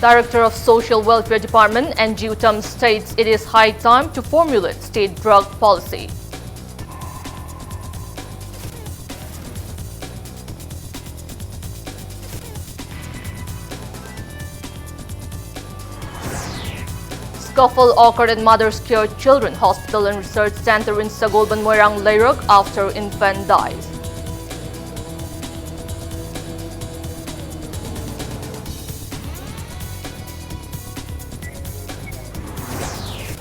Director of Social Welfare Department NG Uttam states it is high time to formulate state drug policy. Scuffle occurred at Mother's Care Children Hospital and Research Center in Sagolban, Moirang, Lairog after infant dies.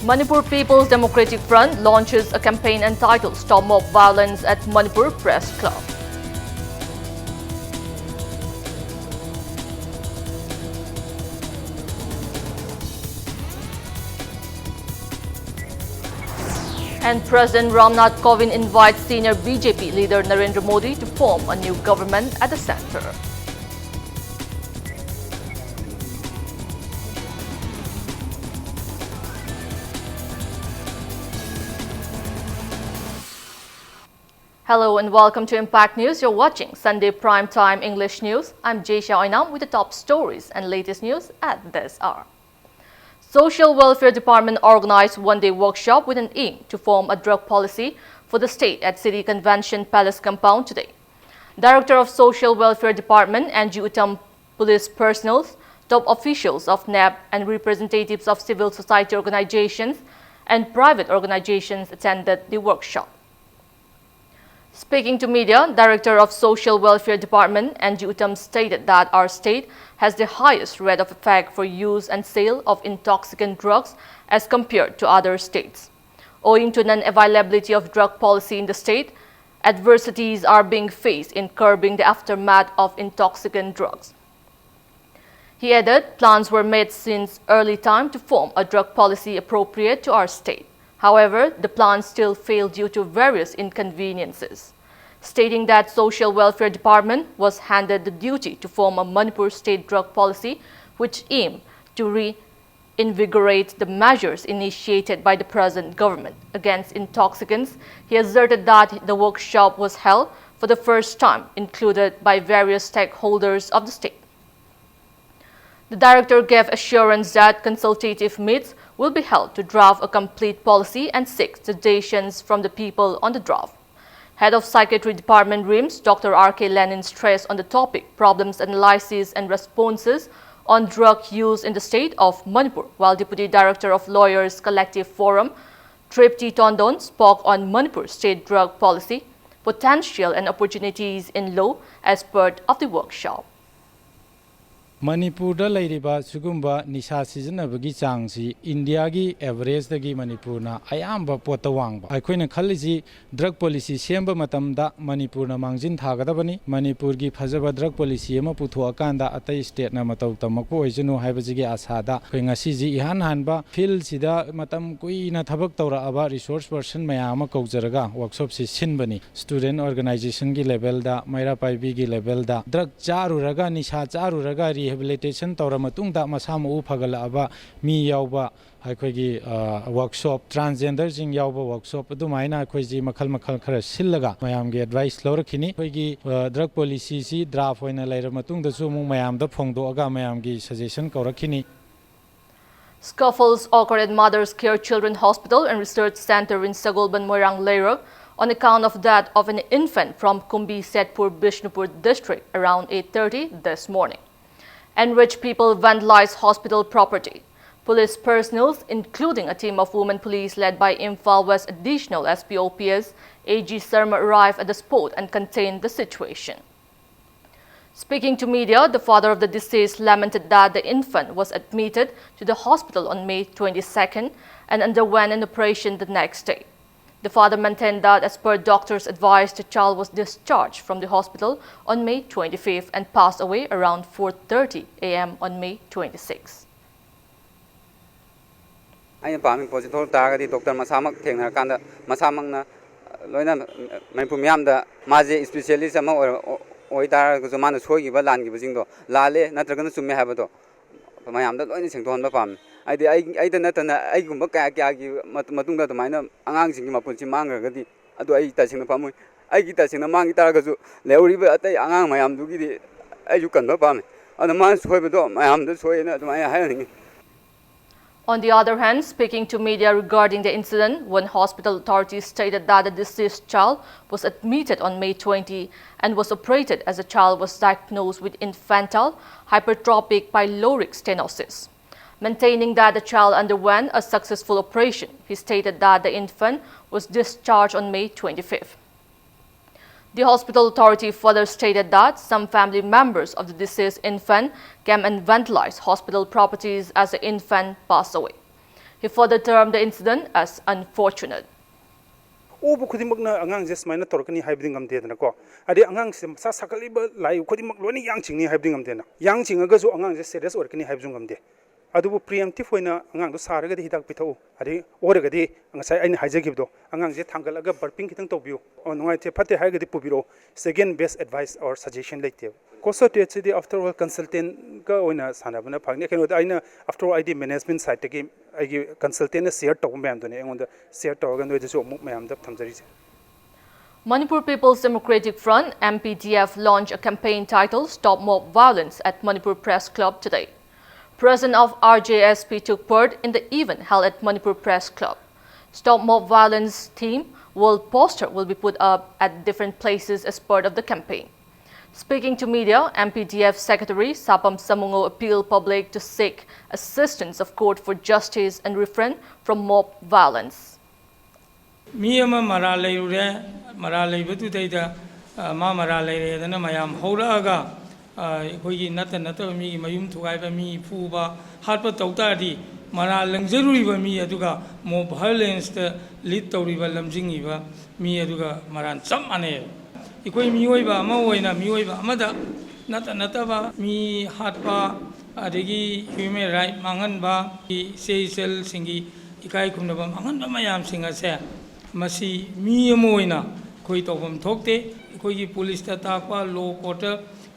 Manipur People's Democratic Front launches a campaign entitled Stop Mob Violence at Manipur Press Club. And President Ramnath Kovind invites senior BJP leader Narendra Modi to form a new government at the center. Hello and welcome to Impact News. You're watching Sunday Primetime English News. I'm Jaysha Oinam with the top stories and latest news at this hour. Social Welfare Department organized one-day workshop with an aim to form a drug policy for the state at City Convention Palace compound today. Director of Social Welfare Department NG Uttam, police personnel, top officials of NAB and representatives of civil society organizations and private organizations attended the workshop. Speaking to media, Director of Social Welfare Department NG Uttam stated that our state has the highest rate of effect for use and sale of intoxicant drugs as compared to other states. Owing to non-availability of drug policy in the state, adversities are being faced in curbing the aftermath of intoxicant drugs. He added plans were made since early time to form a drug policy appropriate to our state. However, the plans still failed due to various inconveniences, stating that Social Welfare Department was handed the duty to form a Manipur state drug policy which aimed to reinvigorate the measures initiated by the present government against intoxicants. He asserted that the workshop was held for the first time, included by various stakeholders of the state. The director gave assurance that consultative meetings will be held to draft a complete policy and seek suggestions from the people on the draft. Head of Psychiatry Department RIMS, Dr. R.K. Lenin stressed on the topic problems, analysis and responses on drug use in the state of Manipur, while Deputy Director of Lawyers Collective Forum, Tripti Tondon, spoke on Manipur state drug policy, potential and opportunities in law as part of the workshop. Manipur da lairiba sugumba nisha sijanabagi changsi India gi average dagi Manipur na ayamba pota wangba aikoina khalliji drug policy semba matamda Manipur na mangjin thagadabani Manipur gi phajaba drug policy ama putho akanda atai state na mataw tamakpo oijunu haibajigi asada khoi ngasi ji ihan hanba field sida matam kuina thabak tawra aba resource person mayama kaujaraga workshop si sinbani student organization gi level da maira paibi gi level da drug charuraga nisha charuraga rehabilitation tawra matungda masamu phagala aba mi yawba aikoigi workshop transgender jing yawba workshop adumaina aikoiji makhal makhal khara sillaga mayam ge advice lawrakhini aikoigi drug policy si draft hoina laira matungda chu mu mayam da phongdo aga mayam gi suggestion kawrakhini. Scuffles occurred at Mother's Care Children Hospital and Research Center in Sagolban, Moirang, Lairog on account of that of an infant from Kumbi Setpur, Bishnupur district around 8:30 this morning. Enriched people vandalized hospital property. Police personnel, including a team of women police led by Imphal West Additional SPOPS AG Sarma, arrived at the spot and contained the situation. Speaking to media, the father of the deceased lamented that the infant was admitted to the hospital on May 22nd and underwent an operation the next day. The father maintained that as per doctor's advice, the child was discharged from the hospital on May 25th and passed away around 4:30 a.m. on May 26th. I pami positor tagadi doctor masamak thengna kanda masamangna loina Manipur myam da maje specialist ama oi tar ko mana soi ba lan gi bjing do lale natragana summe ha ba do mayam da loina sengton ba pam ai da natana ai gumba ka gi matungda maina angang sing ma punchi mangragadi adu ai ta singna pamui ai gi ta singna mangi tar ga ju leuri ba atai angang mayam du gi ai ju kan ba pam ꯑꯗꯨ ꯃꯥꯅ ꯁꯣꯏꯕꯗꯣ ꯃꯌꯥꯝꯗ ꯁꯣꯏꯅ ꯑꯗꯨꯃꯥꯏꯅ ꯍꯥꯏꯍꯟꯅꯤꯡꯉꯤ. On the other hand, speaking to media regarding the incident, one hospital authority stated that the deceased child was admitted on May 20 and was operated as the child was diagnosed with infantile hypertrophic pyloric stenosis. Maintaining that the child underwent a successful operation, he stated that the infant was discharged on May 25th. The hospital authority further stated that some family members of the deceased infant came and vandalized hospital properties as the infant passed away. He further termed the incident as unfortunate. Obu khudimagna angang jes maina torkani haibding amde na ko ade angang se sa sakali ba lai khudimag loni yang chingni haibding amde na yang chingaga ju angang jes serious orkani haibjung amde adubu preemptive hoina angang do saraga de hidak pithau ade oraga de angasai aina haijagibdo angang je thangalaga burping kitang tobiu onwai the phate haiga de pubiro second best advice or suggestion leite koso te the after all consultant ka oina sanabana phagni keno aina after all id management side ke agi consultant share to mem do ne engonda share to ga no de so muk mem da thamjari. Manipur People's Democratic Front (MPDF) launched a campaign titled "Stop Mob Violence" at Manipur Press Club today. President of RJSP took part in the event held at Manipur Press Club. Stop Mob Violence theme world poster will be put up at different places as part of the campaign. Speaking to media, MPDF Secretary Sapam Samungo appealed public to seek assistance of court for justice and refrain from mob violence. Miyama maralay ure maralay betu taida ma maralay dana mayam horaga koigi nata mi mayum thugai ba mi phuba harpa tauta di maral langjaruri ba mi aduga mob violence ta lead tawri ba lamjingi ba mi aduga maran cham ane ikoi mioi ba ma oina mioi ba amada nata ba mi harpa adegi human right mangan ba sel singi ikai kumna ba mangan ba mayam singa se masi mi amoina koi tobam thokte koigi police ta takwa law court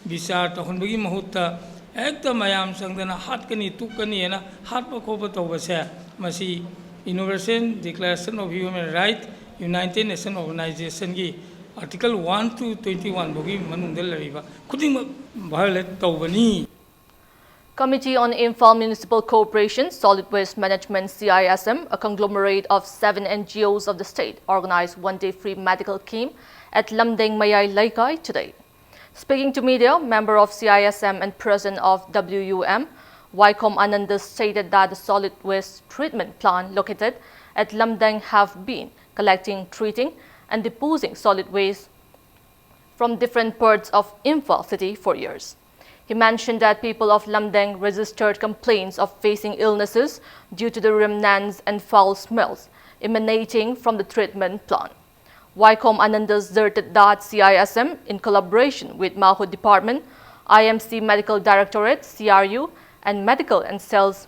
bisar to honbagi mahutta ekta mayam sangdana hatkani tukani na hatpa khoba tobase masi Universal Declaration of Human Rights United Nations Organization gi Article 1 to 21 bogi manungdal lariba khuding violate tobani. Committee on Imphal Municipal Corporation Solid Waste Management CISM, a conglomerate of 7 NGOs of the state, organized one-day free medical camp at Lamdeng Mayai Laikai today. Speaking to media, member of CISM and president of WUM, Waikom Ananda stated that the solid waste treatment plant located at Lamdeng have been collecting, treating and disposing solid waste from different parts of Imphal city for years. He mentioned that people of Lamdeng registered complaints of facing illnesses due to the remnants and foul smells emanating from the treatment plant. Waikom Ananda asserted that CISM, in collaboration with Maho Department, IMC Medical Directorate, CRU, and Medical and Sales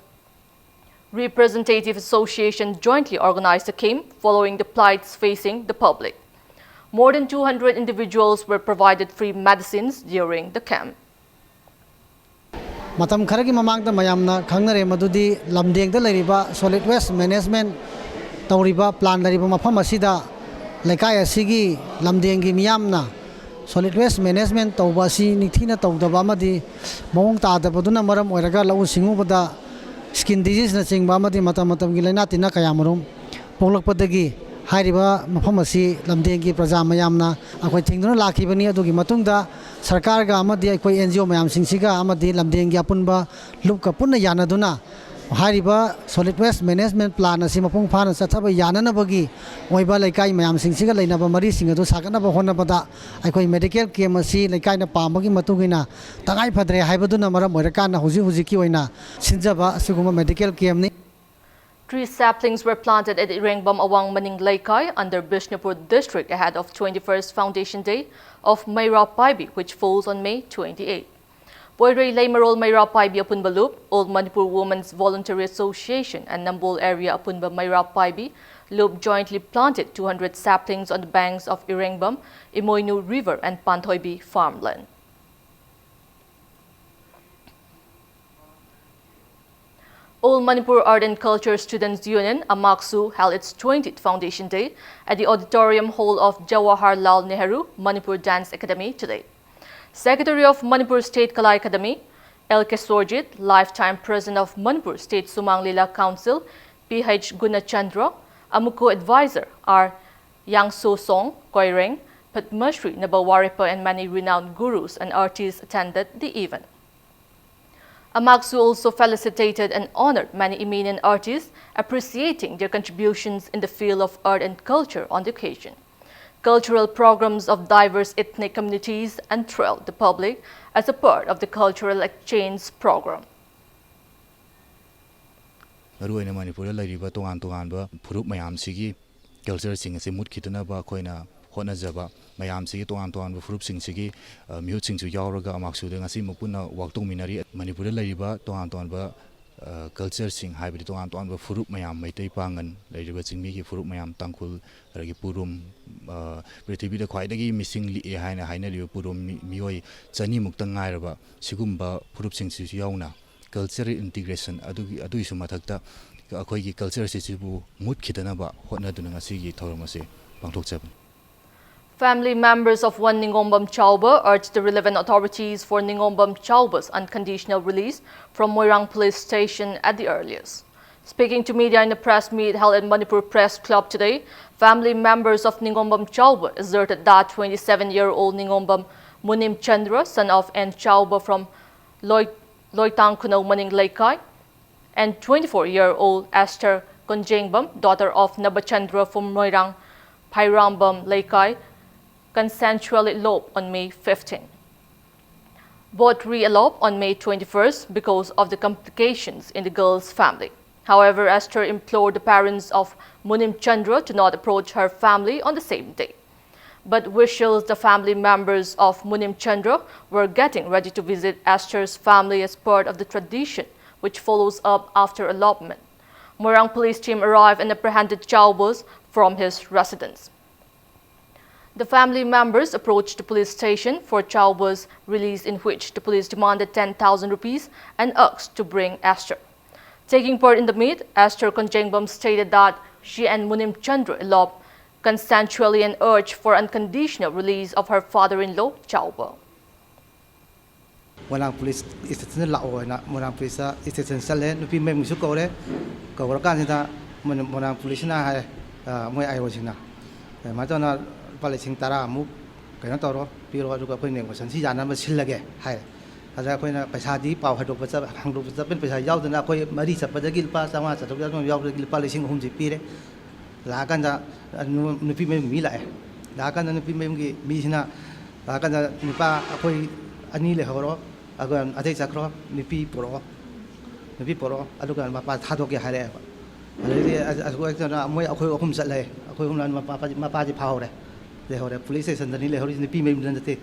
Representative Association jointly organized a camp following the plights facing the public. More than 200 individuals were provided free medicines during the camp. Matam kharagi mamangda mayamna khangnare madudi lamdengda lariba solid waste management tawriba plan lariba mafam asida laikai asigi lamdengi miyamna solid waste management tawba si nithina tawdaba amadi mawong tadabaduna maram oiraga lau singubada skin disease na chingba amadi matam gi laina tina kayamarum poglakpadagi hairiba mafam asi lamdengi praja mayamna akoi thingduna lakhibani adugi matungda sarkar ga amadi akoi NGO mayam singsiga amadi lamdengi apunba lupka punna yanaduna hairiba solid waste management plan asi mapung phana chathaba yananabagi oiba laikai mayam singsiga leinaba mari singadu saganaba honabada akoi medical camp asi laikai na pambagi matungina tangai phadre haibaduna maram oirakana huji ki oina sinjaba asiguma medical camp ni. 3 saplings were planted at Irengbam Awang Maning Laikai under Bishnupur district ahead of 21st Foundation Day of Mayra Paibi, which falls on May 28. Boyre Laimarol Mayra Paibi Apunba Loop, Old Manipur Women's Voluntary Association and Nambol area Apunba Mayra Paibi Loop jointly planted 200 saplings on the banks of Irengbam, Imoinu River and Panthoibi farmland. Old Manipur Art and Culture Students Union, Amaksu, held its 20th Foundation Day at the Auditorium Hall of Jawaharlal Nehru Manipur Dance Academy today. Secretary of Manipur State Kala Academy, L. Kesorjit, lifetime president of Manipur State Sumang Lila Council, P.H. Gunachandra, Amuko advisor are Yang So Song, Koireng, Padmashri, Nabawaripa, and many renowned gurus and artists attended the event. Amaksu also felicitated and honored many eminent artists, appreciating their contributions in the field of art and culture on the occasion. Cultural programs of diverse ethnic communities enthralled the public as a part of the cultural exchange program. Maruaina Manipur lariba tongan phurup mayam sigi culture sing ase mut khitana ba khoina hona jaba mayam sigi tongan phurup sing sigi mute sing chu yauraga amaksu de ngasi mupuna waktung minari Manipur lariba tongan ba culture sing haibri tongan ba phurup mayam maitai pangan lariba chingmi gi phurup mayam tangkul ragi purum prithvi da khwaidagi missing li e haina ri purum mioi chani mukta ngairaba sigumba phurup sing chu yauna cultural integration adu isu mathakta akhoi culture sibu mut khitanaba hotna duna ngasi gi thoramase pangthokchab. Family members of one Ningombam Chauba urged the relevant authorities for Ningombam Chauba's unconditional release from Moirang Police Station at the earliest. Speaking to media in a press meet held at Manipur Press Club today, family members of Ningombam Chauba asserted that 27-year-old Ningombam Munim Chandra, son of N. Chauba from Loitang Kunau Maning Laikai, and 24-year-old Esther Konjengbam, daughter of Nabachandra from Moirang Pairambam Laikai, consensually eloped on May 15. Both re-eloped on May 21st because of the complications in the girl's family. However, Esther implored the parents of Munim Chandra to not approach her family on the same day. But wishes the family members of Munim Chandra were getting ready to visit Esther's family as part of the tradition which follows up after elopement. Moirang police team arrived and apprehended Chaubos from his residence. The family members approached the police station for Chaubos' release, in which the police demanded 10,000 rupees and asked to bring Esther. Taking part in the meet, Esther Konjengbam stated that she and Munim Chandra eloped consensually and urged for unconditional release of her father-in-law, Chauba. Moirang police station lao na Moirang police station sale nupi mai musu ko le ko kan ta Moirang police na hai moi ai wajina ma to na pale sing tara mu kaina to ro pi ro ju ko phoi ne ko san si jana ma sil lage hai aja khoi na paisa di pau hadok pa hang do pa pen paisa yau dana khoi mari chap da gil pa sama cha to yau gil pa le sing hum ji pi re la kan da nupi mai mi la la kan da nupi mai gi mi sina la kan da nupa khoi ani le ho ro agan adai chakro nupi poro adukan ma pa tha do ke hare ari asu ek na moi akhoi ahum chat le akhoi hum lan ma pa ji phao re le ho re police station ni le ho ni nupi mai dan te.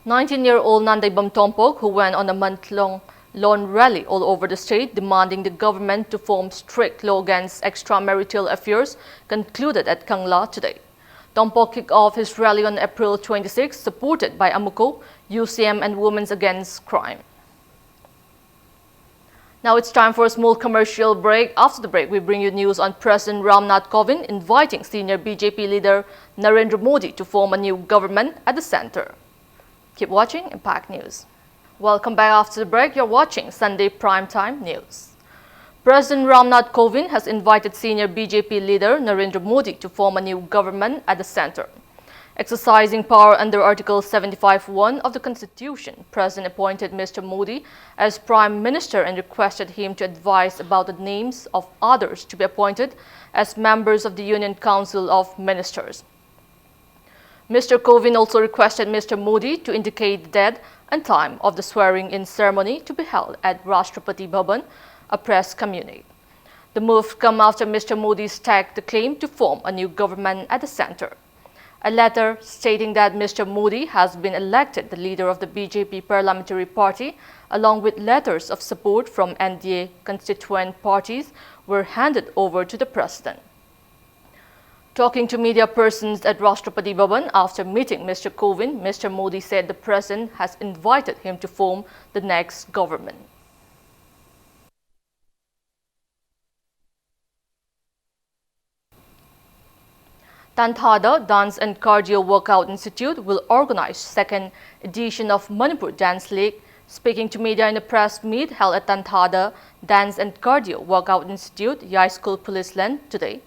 19-year-old Nandaibam Tompok, who went on a month-long lawn rally all over the state demanding the government to form strict law against extramarital affairs, concluded at Kangla today. Tompok kicked off his rally on April 26, supported by Amuko, UCM and Women Against Crime. Now it's time for a small commercial break. After the break, we bring you news on President Ramnath Kovind inviting senior BJP leader Narendra Modi to form a new government at the center. Keep watching Impact News. Welcome back after the break. You're watching Sunday Primetime News. President Ramnath Kovind has invited senior BJP leader Narendra Modi to form a new government at the center. Exercising power under Article 75(1) of the Constitution, President appointed Mr. Modi as Prime Minister and requested him to advise about the names of others to be appointed as members of the Union Council of Ministers. Mr. Kovind also requested Mr. Modi to indicate the date and time of the swearing-in ceremony to be held at Rashtrapati Bhavan, a press communique. The move comes after Mr. Modi stacked the claim to form a new government at the center. A letter stating that Mr. Modi has been elected the leader of the BJP parliamentary party, along with letters of support from NDA constituent parties, were handed over to the president. Talking to media persons at Rashtrapati Bhavan after meeting Mr. Kovind, Mr. Modi said the president has invited him to form the next government. Tanthada Dance and Cardio Workout Institute will organize second edition of Manipur Dance League Speaking to media in a press meet held at Tanthada Dance and Cardio Workout Institute, Yai School Police Land today,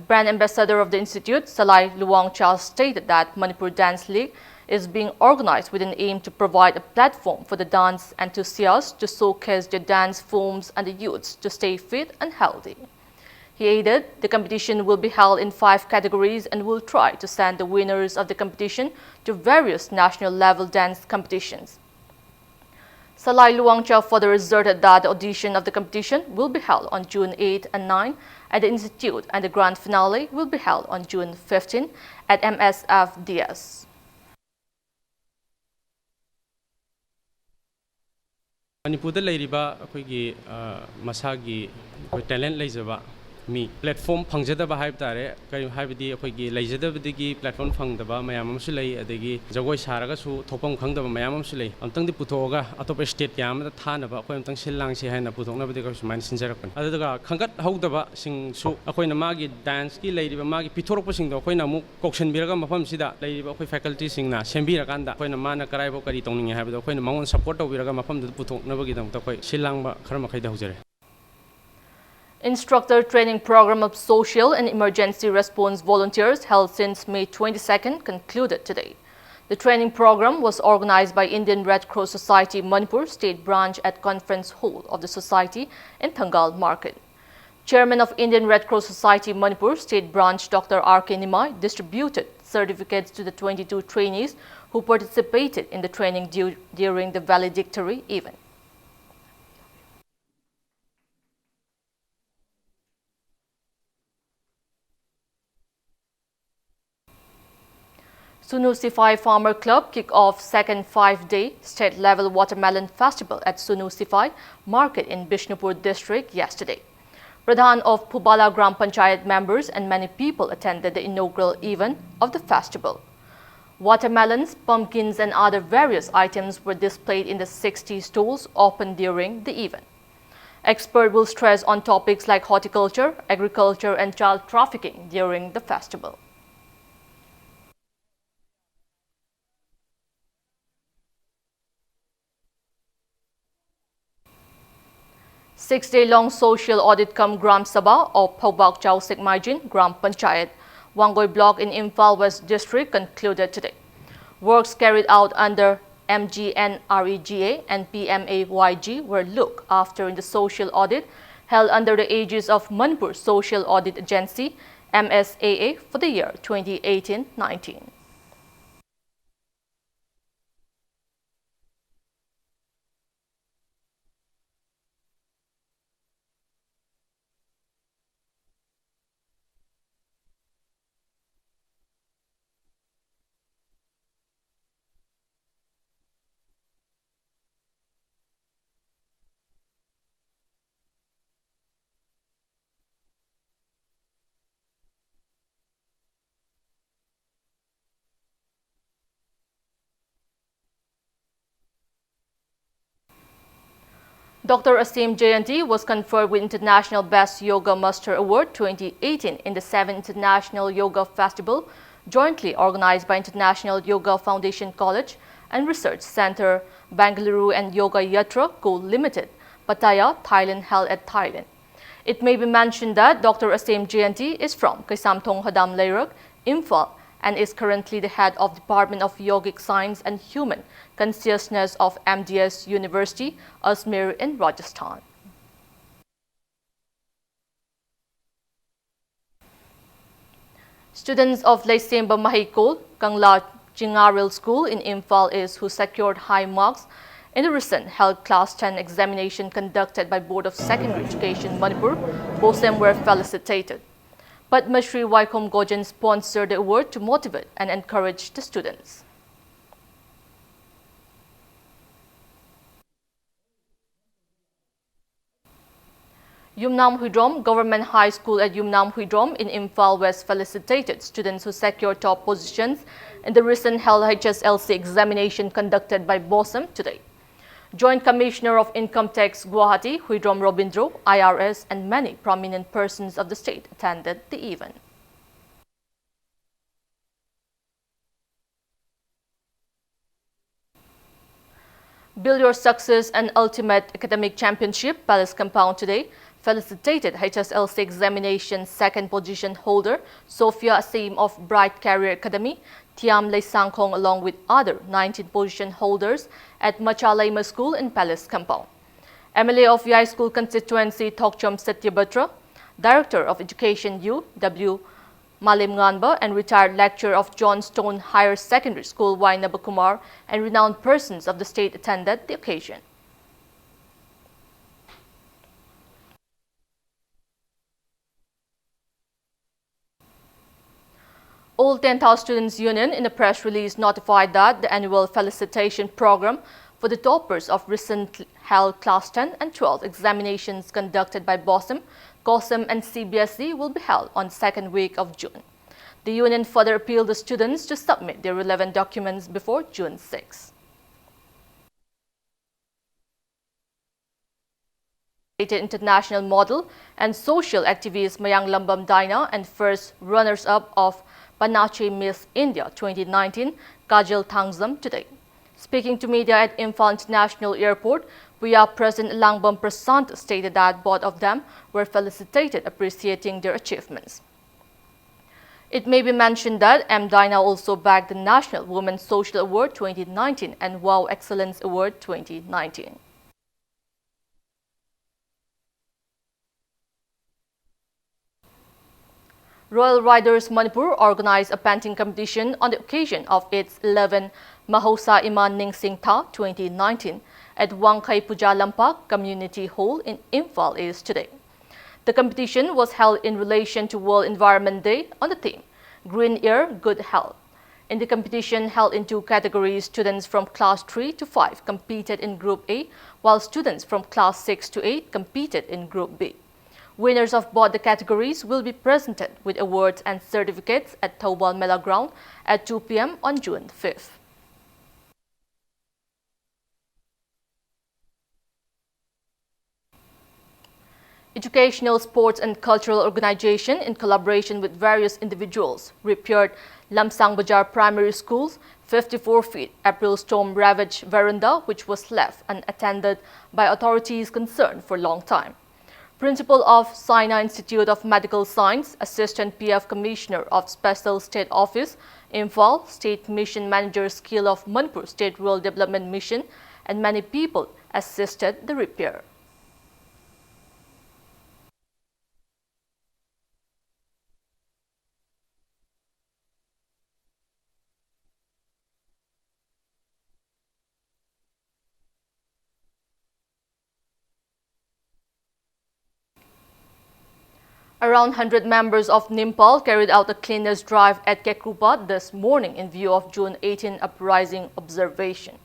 brand ambassador of the institute, Salai Luangcha, stated that Manipur Dance League is being organized with an aim to provide a platform for the dance enthusiasts to showcase their dance forms and the youths to stay fit and healthy. He added the competition will be held in 5 categories and will try to send the winners of the competition to various national level dance competitions. Salai Luangcha further asserted that the audition of the competition will be held on June 8 and 9 at the institute and the grand finale will be held on June 15 at MSFDS. Manipur leiriba akhoi masagi talent leijaba mi platform phangjadaba haib tare kai haibdi akhoi gi leijadabdigi platform phangdaba mayam amsu lei adegi jagoi saraga su thopam khangdaba mayam amsu lei amtang di putoga atop state yam da thanaba akhoi amtang sillang si haina putokna badi ka sumain sinjarakon adaga khangat haudaba sing su akhoi na magi dance ki leiriba magi pithorok sing do akhoi na mu kokshen biraga mafam sida leiriba akhoi faculty sing na sembira kanda akhoi na mana karai bo kari tongning haibdo akhoi na mangon support tawbiraga mafam du putokna bagi dam akhoi silang ba kharma khaida hujare. Instructor Training Program of Social and Emergency Response Volunteers held since May 22nd concluded today. The training program was organized by Indian Red Cross Society Manipur State Branch at Conference Hall of the Society in Thangal Market. Chairman of Indian Red Cross Society Manipur State Branch Dr. R.K. Nimai distributed certificates to the 22 trainees who participated in the training during the valedictory event. Sunu Sifai Farmer Club kicked off second 5-day state-level watermelon festival at Sunu Sifai Market in Bishnupur district yesterday. Pradhan of Pubala Gram Panchayat members and many people attended the inaugural event of the festival. Watermelons, pumpkins and other various items were displayed in the 60 stalls opened during the event. Experts will stress on topics like horticulture, agriculture and child trafficking during the festival. Six-day-long social audit cum Gram Sabha of Phobak Chau Sikmaijin Gram Panchayat, Wangoi Block in Imphal West District concluded today. Works carried out under MGNREGA and PMAYG were looked after in the social audit held under the aegis of Manipur Social Audit Agency MSAA for the year 2018-19. Dr. Asim Jayanti was conferred with International Best Yoga Master Award 2018 in the 7th International Yoga Festival, jointly organized by International Yoga Foundation College and Research Center, Bangalore and Yoga Yatra Co. Limited, Pattaya, Thailand, held at Thailand. It may be mentioned that Dr. Asim Jayanti is from Kaisamthong Hadam Leirak, Imphal, and is currently the head of Department of Yogic Science and Human Consciousness of MDS University, Ajmer in Rajasthan. Students of Leisemba Mahikol, Kangla Jingaril School in Imphal East who secured high marks in the recent held Class 10 examination conducted by Board of Secondary Education Manipur, both them were felicitated. Padma Shri Waikom Gojan sponsored the award to motivate and encourage the students. Yumnam Huidrom Government High School at Yumnam Huidrom in Imphal West felicitated students who secured top positions in the recent held HSLC examination conducted by BOSM today. Joint Commissioner of Income Tax Guwahati, Huidrom Robindro, IRS and many prominent persons of the state attended the event. Build Your Success and Ultimate Academic Championship Palace Compound today felicitated HSLC examination second position holder Sophia Asim of Bright Career Academy, Thiam Lei Sangkhong, along with other 19 position holders at Machalaima School in Palace Compound. MLA of Yai School Constituency Thokchom Satyabatra, Director of Education U, W. Malim Nganba, and retired lecturer of Johnstone Higher Secondary School Y. Nabakumar, and renowned persons of the state attended the occasion. All 10,000 Students Union in a press release notified that the annual felicitation program for the toppers of recently held Class 10 and 12 examinations conducted by BOSM, COSM and CBSE will be held on the second week of June. The union further appealed the students to submit their relevant documents before June 6. International model and social activist Mayang Lambam Daina and first runners-up of Panache Miss India 2019, Kajal Thangzam, today. Speaking to media at Imphal International Airport, PR President Langbam Prasant stated that both of them were felicitated, appreciating their achievements. It may be mentioned that M. Daina also bagged the National Women's Social Award 2019 and WOW Excellence Award 2019. Royal Riders Manipur organized a painting competition on the occasion of its 11th Mahosa Iman Ning Sing Tha 2019 at Wangkai Puja Lampak Community Hall in Imphal East today. The competition was held in relation to World Environment Day on the theme Green Air, Good Health. In the competition held in two categories, students from Class 3 to 5 competed in Group A, while students from Class 6 to 8 competed in Group B. Winners of both the categories will be presented with awards and certificates at Thobal Mela Ground at 2 p.m. on June 5th. Educational, Sports and Cultural Organization, in collaboration with various individuals, repaired Lamsang Bajar Primary School's 54 feet April storm-ravaged veranda, which was left unattended by authorities concerned for a long time. Principal of Sina Institute of Medical Science, Assistant PF Commissioner of Special State Office, Imphal, State Mission Manager Skill of Manipur State Rural Development Mission, and many people assisted the repair. Around 100 members of Nimpal carried out a cleaners drive at Kekrupa this morning in view of June 18 uprising observation.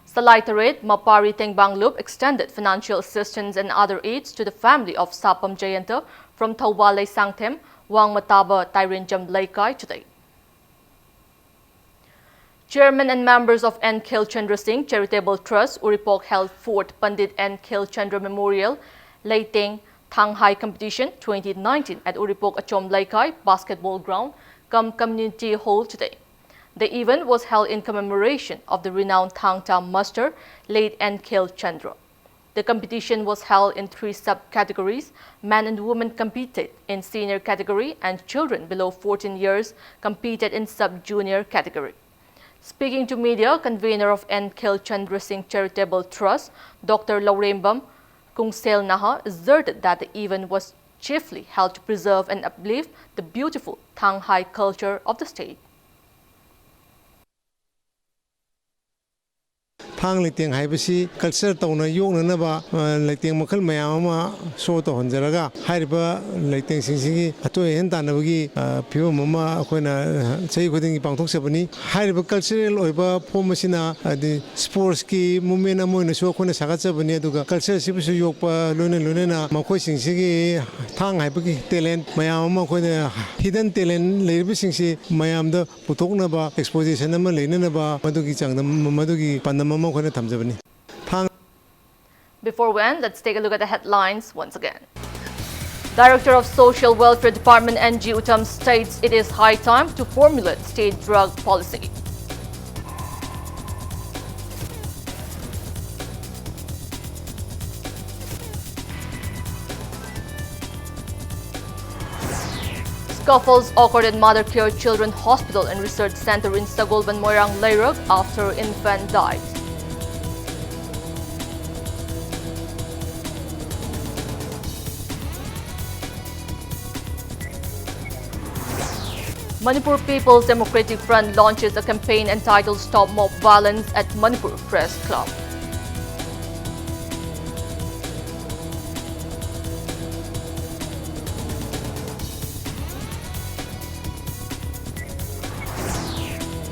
Salaitaret Mapari Tengbanglup extended financial assistance and other aids to the family of Sapam Jayanta from Thobal Sangthem, Wang Mataba, Tairinjam Laikai today. Chairman and members of N. Khel Chandra Singh Charitable Trust, Uripok held 4th Pandit N. Khel Chandra Memorial Leiteng Tanghai Competition 2019 at Uripok Achom Laikai Basketball Ground, Community Hall today. The event was held in commemoration of the renowned Thangta master, late N. Khel Chandra. The competition was held in 3 subcategories. Men and women competed in senior category and children below 14 years competed in sub-junior category. Speaking to media, convener of N. Khel Chandra Singh Charitable Trust, Dr. Laurembam Kungsel Naha, asserted that the event was chiefly held to preserve and uplift the beautiful Tanghai culture of the state. Thang Liting Haibasi, culture Tona Yonaba, Liting Makal Mayama, Soto Honzaraga, Hariba, Liting Singsi, Atoy and Tanavagi, Pure Mama, when say within Pangtok Sabani, Hariba cultural Oiba, Pomasina, the sports ski, Mumina Moina Sokona Sakasabani, culture Sipisu Yopa, Luna, Mako Singsi, Tang Haibaki talent, Mayama, when hidden talent, Labor Singsi, Mayamda, Putoknaba, exposition, Malinaba, Maduki Chang, Maduki, Panama. Before we end, let's take a look at the headlines once again. Director of Social Welfare Department NG Uttam states it is high time to formulate state drug policy. Scuffles occurred at Mother Care Children Hospital and Research Center in Sagolban, Moirang, Leiruk after infant died. Manipur People's Democratic Front launches a campaign entitled Stop Mob Violence at Manipur Press Club.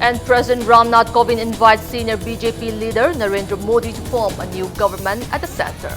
And President Ramnath Kovind invites senior BJP leader Narendra Modi to form a new government at the center.